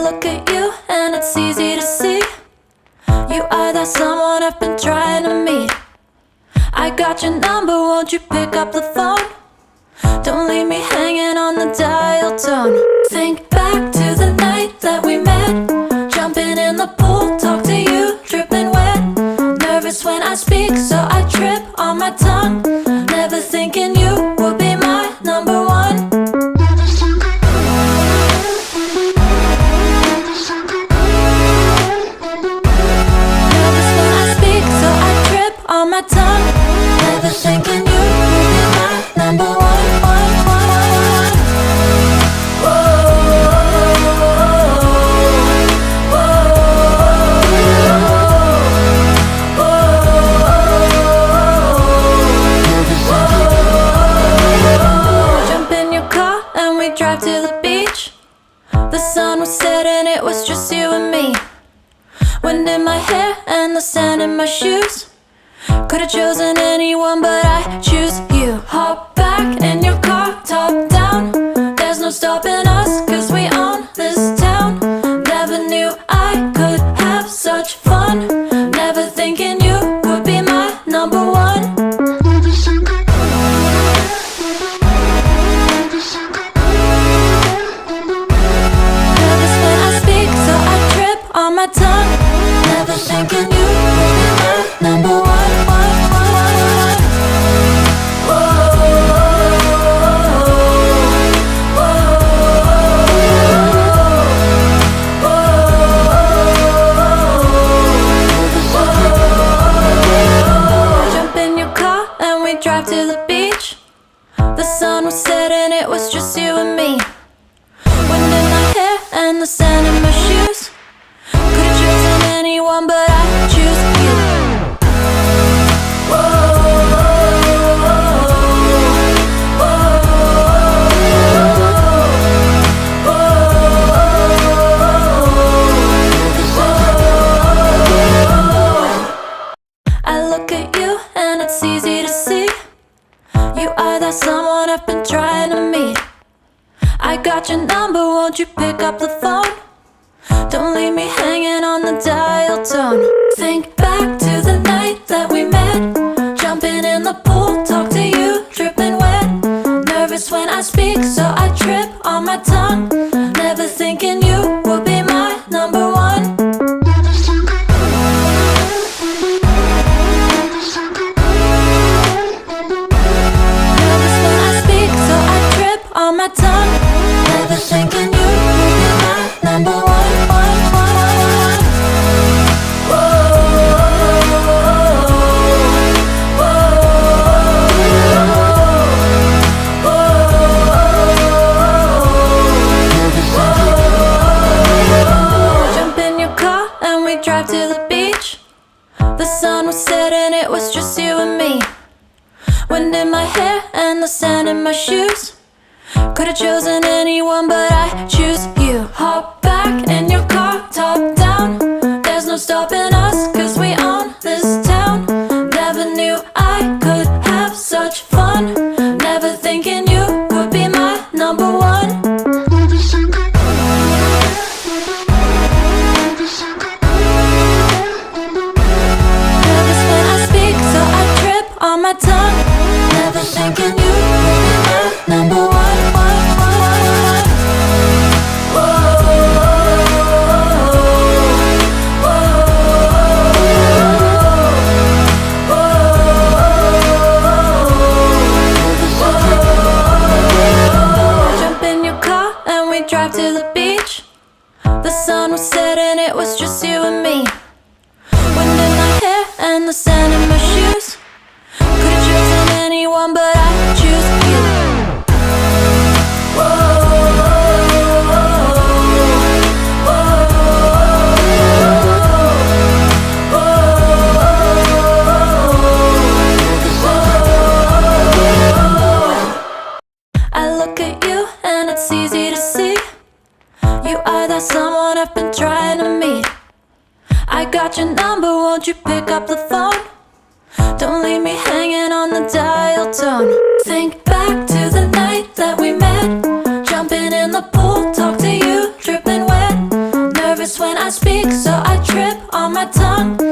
look at you and it's easy to see. You are that someone I've been trying to meet. I got your number, won't you pick up the phone? Don't leave me hanging on the dial tone. Think back to the night that we met, jumping in the pool, talk to you, dripping wet. Nervous when I speak, so I trip on my tongue. Never thinking you would be my number one. Nervous when I speak, so I trip on my tongue. Never thinking you would be my number one. Drive to the beach. The sun was setting, it was just you and me. Wind in my hair and the sand in my shoes. Could've chosen anyone, but I choose you. Hop back in your car, top down. There's no stopping us, cause we own this town. Never knew I could have such fun. Never thinking you would be my number one. On my tongue, never thinking you would be my number one. Jump in your car and we drive to the beach. The sun was setting, it was just you and me. Wind in my hair and the sand in my shoes. Could've chosen anyone, but I choose you. I look at you and it's easy to see. You are that someone I've been trying to meet. I got your number, won't you pick up the phone? Don't leave me hanging on the dial tone. Think back to the night that we met, jumping in the pool, talk to you, dripping wet. Nervous when I speak, so I trip on my tongue. Never thinking you would be my number one. Nervous when I speak, so I trip on my tongue. Never thinking you would be my number one. Drive to the beach. The sun was setting, it was just you and me. Wind in my hair and the sand in my shoes. Could've chosen anyone, but I choose you. Hop back in your car, top down. There's no stopping us, cause we own this town. Never knew I could have such fun. Never thinking you would be my number one. On my tongue, never thinking you would be my number one. Jump in your car and we drive to the beach. The sun was setting, it was just you and me. Wind in my hair and the sand in my shoes. Could've chosen anyone, but I choose you. I look at you and it's easy to see. You are that someone I've been trying to meet. I got your number, won't you pick up the phone? Don't leave me hanging on the dial tone. Think back to the night that we met, jumping in the pool, talk to you, dripping wet. my tongue.